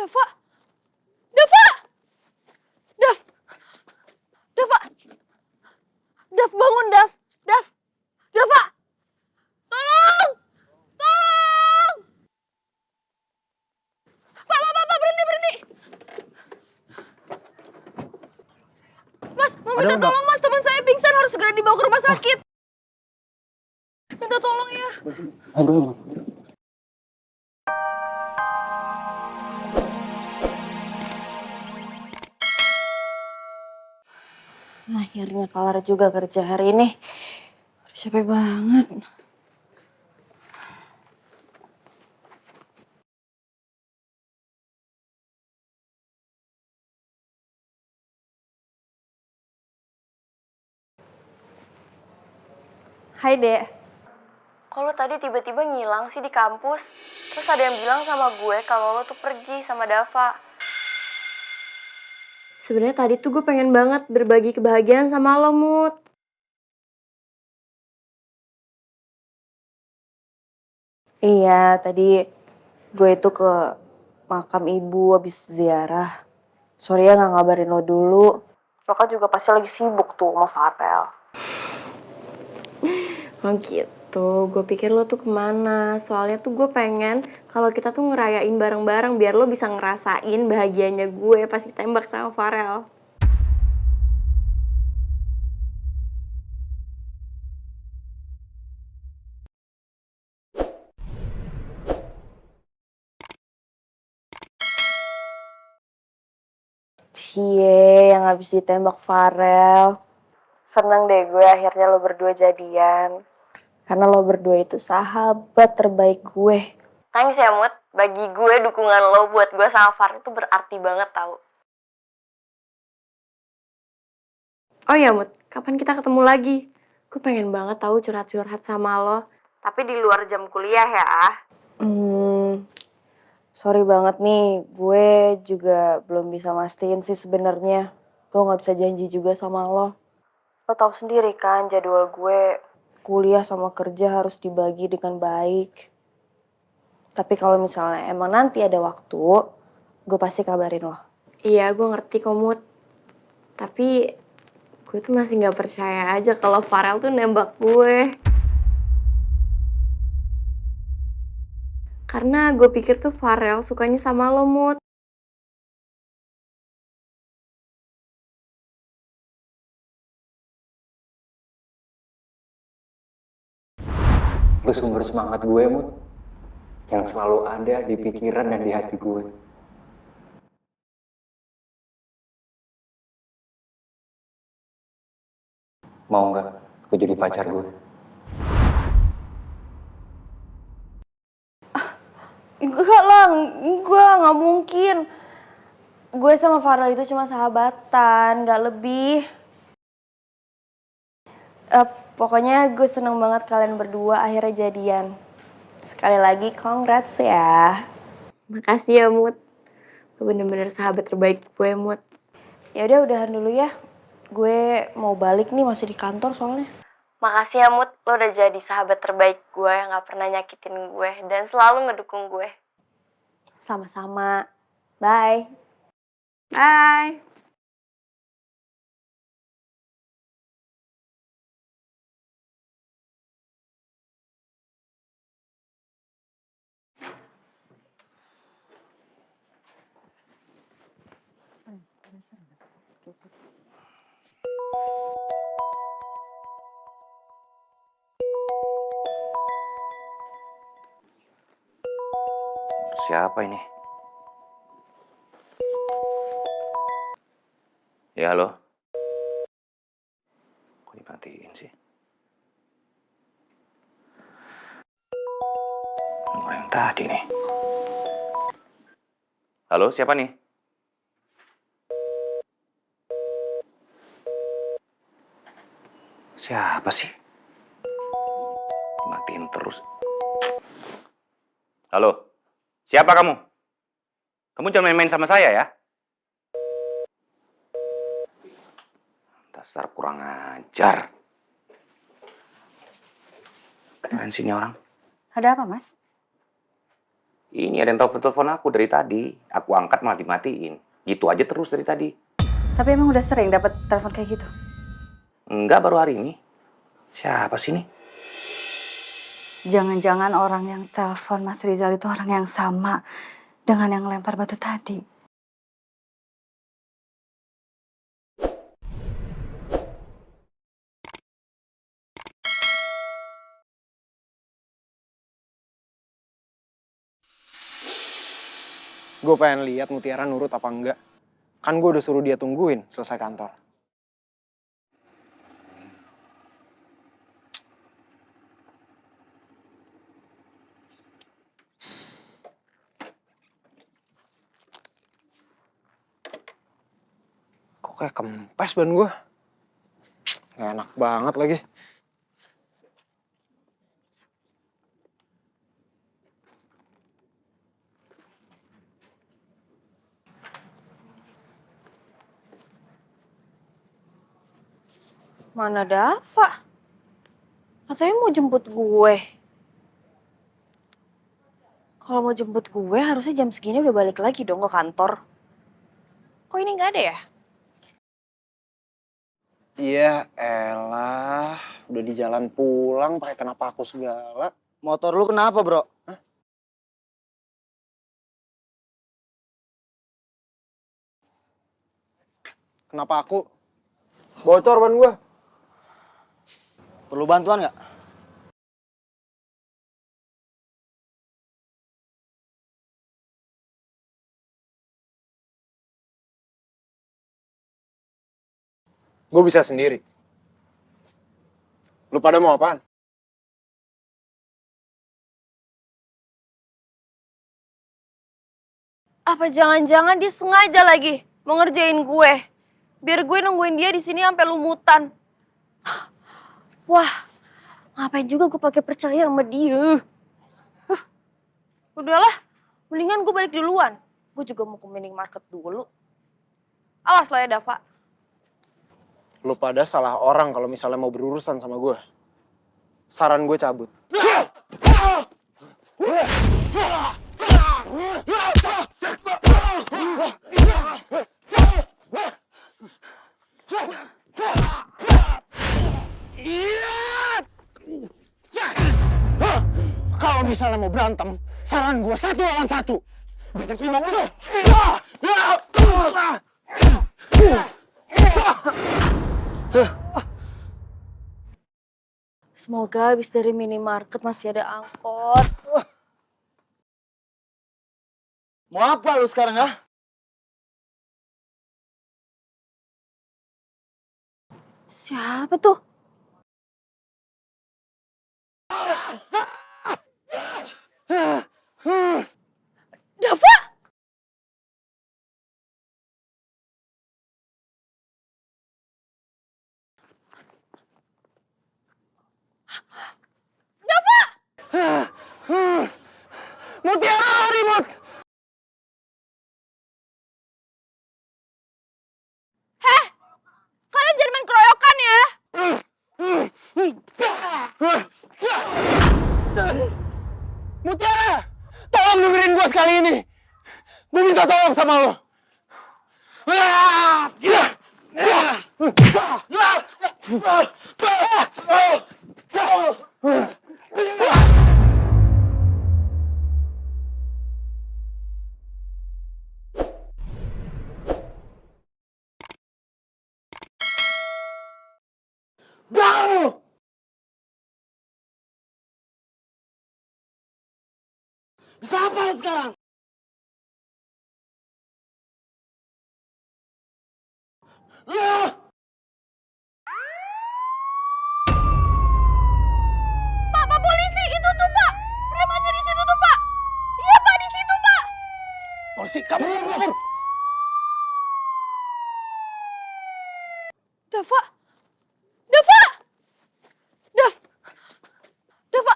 Dava! Dava! Dav! Dava! Dav, bangun, Dav! Dav! Dava! Tolong! Tolong! Pak, berhenti, berhenti! Mas, mau minta tolong, Mas. Teman saya pingsan, harus segera dibawa ke rumah sakit. Minta tolong ya. Akhirnya kelar juga kerja hari ini. Capek banget. Hai, Dek. Kok lo tadi tiba-tiba ngilang sih di kampus? Terus ada yang bilang sama gue kalau lo tuh pergi sama Dava. Sebenarnya tadi tuh gue pengen banget berbagi kebahagiaan sama lo, Mut. Iya, tadi gue itu ke makam ibu habis ziarah. Sorry ya nggak ngabarin lo dulu. Lo kan juga pasti lagi sibuk tuh sama Farel. Oh gitu, gue pikir lo tuh kemana. Soalnya tuh gue pengen kalau kita tuh ngerayain bareng-bareng biar lo bisa ngerasain bahagianya gue pas ditembak sama Farel. Cie, yang habis ditembak Farel. Seneng deh gue akhirnya lo berdua jadian. Karena lo berdua itu sahabat terbaik gue. Thanks ya, Mut. Bagi gue dukungan lo buat gue sama Farel itu berarti banget tau. Oh ya, Mut. Kapan kita ketemu lagi? Gue pengen banget tahu curhat-curhat sama lo. Tapi di luar jam kuliah ya. Sorry banget nih, gue juga belum bisa mastiin sih sebenarnya. Gue nggak bisa janji juga sama lo. Lo tahu sendiri kan jadwal gue kuliah sama kerja harus dibagi dengan baik. Tapi kalau misalnya emang nanti ada waktu, gue pasti kabarin lo. Iya, gue ngerti kok, Mut. Tapi gue tuh masih nggak percaya aja kalau Farel tuh nembak gue. Karena gue pikir tuh Farel sukanya sama lo, Mut. Lu sumber semangat gue, Mut. Yang selalu ada di pikiran dan di hati gue. Mau nggak aku jadi pacar gue? Enggak lah, enggak, nggak mungkin. Gue sama Farel itu cuma sahabatan, nggak lebih. Pokoknya gue seneng banget kalian berdua akhirnya jadian. Sekali lagi, congrats ya. Makasih ya, Mut. Lo bener-bener sahabat terbaik gue, Mut. Ya udah, udahan dulu ya. Gue mau balik nih, masih di kantor soalnya. Makasih ya, Mut. Lo udah jadi sahabat terbaik gue yang gak pernah nyakitin gue dan selalu ngedukung gue. Sama-sama. Bye. Bye. Siapa ini? Ya, halo? Kok dimatiin sih? Nomor yang tadi nih. Halo, siapa nih? Siapa sih? Matiin terus. Halo, siapa kamu? Kamu jangan main-main sama saya ya. Dasar kurang ajar. Keren sini orang. Ada apa, Mas? Ini ada yang telepon aku dari tadi. Aku angkat malah dimatiin. Gitu aja terus dari tadi. Tapi emang udah sering dapat telepon kayak gitu? Enggak, baru hari ini. Siapa sih ini? Jangan-jangan orang yang telepon Mas Rizal itu orang yang sama dengan yang lempar batu tadi. Gue pengen lihat Mutiara nurut apa enggak. Kan gue udah suruh dia tungguin selesai kantor. Kok kayak kempes ban gue? Gak enak banget lagi. Mana Dava? Katanya mau jemput gue. Kalau mau jemput gue harusnya jam segini udah balik lagi dong ke kantor. Kok ini nggak ada ya? Iya, elah. Udah di jalan pulang, pakai kenapa aku segala. Motor lu kenapa, bro? Kenapa aku? Bocor ban gue. Perlu bantuan nggak? Gue bisa sendiri. Lu pada mau apaan? Apa jangan-jangan dia sengaja lagi mau ngerjain gue? Biar gue nungguin dia di sini sampai lumutan. Wah, ngapain juga gue pakai percaya sama dia? Udahlah, mendingan gue balik duluan. Gue juga mau ke minimarket dulu. Awas lo ya, Dava. Lu pada salah orang kalau misalnya mau berurusan sama gue. Saran gue cabut. Kalau misalnya mau berantem, saran gue 1 lawan 1. Semoga habis dari minimarket masih ada angkot. Mau apa lu sekarang, ya? Siapa tuh? Dava! Mutiara ribut! Kalian jangan main keroyokan ya! Mutiara! Tolong dengerin gue sekali ini! Gue minta tolong sama lo! Bisa apa lu sekarang? Pak polisi itu tuh pak! Premannya di situ tuh pak! Iya pak di situ pak! Polisi, kamu kabur! Dava! Dava! Dava!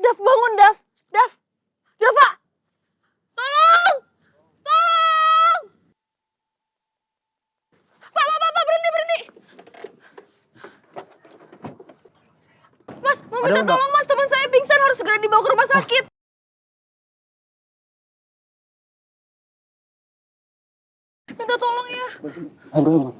Dav bangun Dav! Dava! Tolong! Tolong! Pak berhenti! Mas, mau minta tolong mas, teman saya pingsan harus segera dibawa ke rumah sakit. minta tolong ya. Aduh.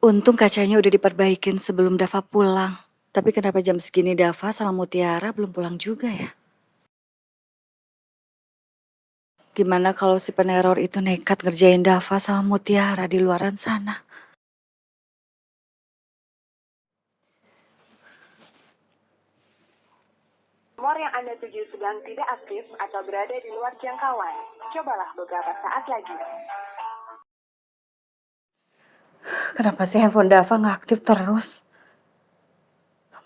Untung kacanya udah diperbaikin sebelum Dava pulang. Tapi kenapa jam segini Dava sama Mutiara belum pulang juga ya? Gimana kalau si peneror itu nekat ngerjain Dava sama Mutiara di luaran sana? Nomor yang Anda tuju sedang tidak aktif atau berada di luar jangkauan. Cobalah beberapa saat lagi. Kenapa sih handphone Dava nggak aktif terus?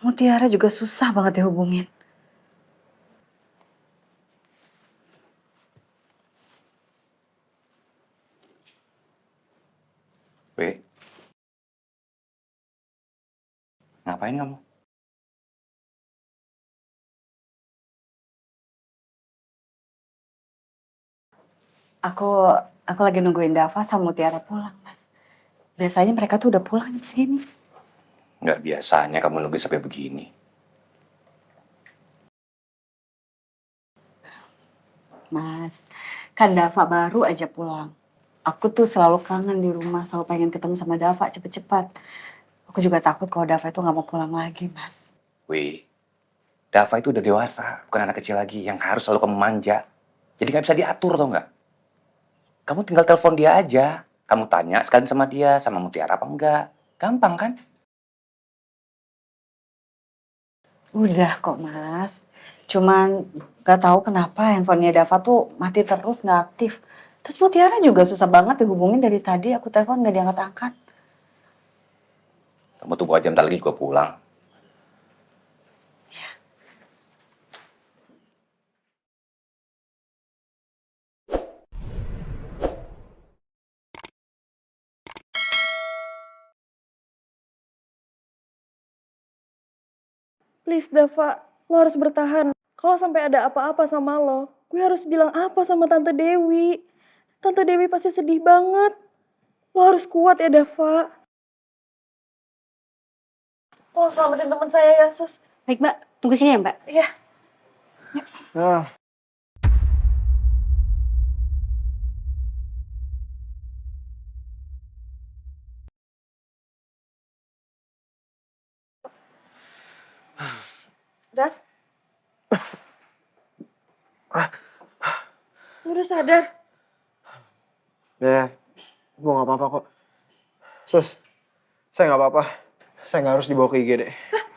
Mutiara juga susah banget dihubungin. Weh, ngapain kamu? Aku lagi nungguin Dava sama Mutiara pulang, Mas. Biasanya mereka tuh udah pulang jam segini. Nggak biasanya kamu nunggu sampai begini. Mas, kan Dava baru aja pulang. Aku tuh selalu kangen di rumah, selalu pengen ketemu sama Dava cepet-cepet. Aku juga takut kalau Dava itu nggak mau pulang lagi, Mas. Weh, Dava itu udah dewasa, bukan anak kecil lagi yang harus selalu kamu manja. Jadi nggak bisa diatur, tau nggak? Kamu tinggal telepon dia aja. Kamu tanya sekalian sama dia, sama Mutiara apa enggak. Gampang kan? Udah kok, Mas. Cuman gak tahu kenapa handphonenya Dava tuh mati terus, nggak aktif. Terus Mutiara juga susah banget dihubungin dari tadi. Aku telepon nggak diangkat-angkat. Kamu tunggu aja, bentar lagi juga pulang. Please Dava, lo harus bertahan. Kalau sampai ada apa-apa sama lo, gue harus bilang apa sama Tante Dewi. Tante Dewi pasti sedih banget. Lo harus kuat ya Dava. Tolong selamatin teman saya ya Sus. Baik Mbak, tunggu sini ya Mbak. Iya. Ah, Dav. Lu udah sadar? ya, gue nggak apa-apa kok. Sus, saya nggak apa-apa. Saya nggak harus dibawa ke IGD.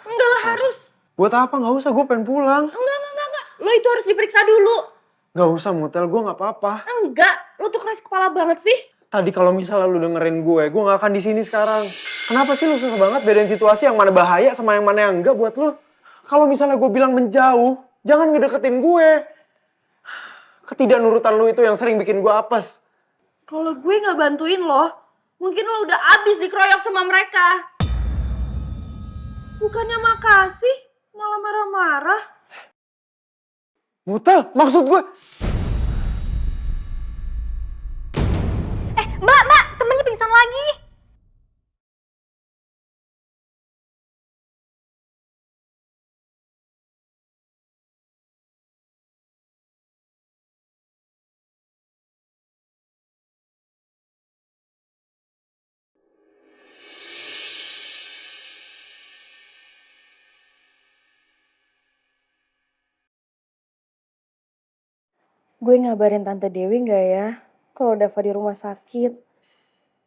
Enggak lah harus. Buat apa? Nggak usah, gue pengen pulang. Enggak. Lo itu harus diperiksa dulu. Nggak usah, Mutel, gue nggak apa-apa. Enggak, lo tuh keras kepala banget sih. Tadi kalau misalnya lu dengerin gue nggak akan di sini sekarang. Kenapa sih lu susah banget bedain situasi yang mana bahaya sama yang mana yang enggak buat lu? Kalau misalnya gue bilang menjauh, jangan ngedeketin gue. Ketidaknurutan lu itu yang sering bikin gue apes. Kalau gue nggak bantuin lo, mungkin lo udah abis dikeroyok sama mereka. Bukannya makasih, malah marah-marah. Mutel, maksud gue... Mbak, temennya pingsan lagi. Gue ngabarin Tante Dewi nggak ya, kalau Dava di rumah sakit.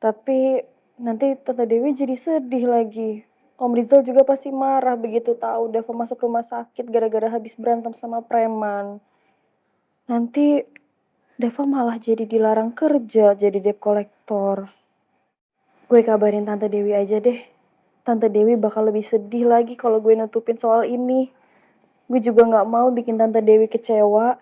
Tapi nanti Tante Dewi jadi sedih lagi. Om Rizal juga pasti marah begitu tahu Dava masuk rumah sakit gara-gara habis berantem sama preman. Nanti Dava malah jadi dilarang kerja, jadi debt collector. Gue kabarin Tante Dewi aja deh. Tante Dewi bakal lebih sedih lagi kalau gue nutupin soal ini. Gue juga nggak mau bikin Tante Dewi kecewa.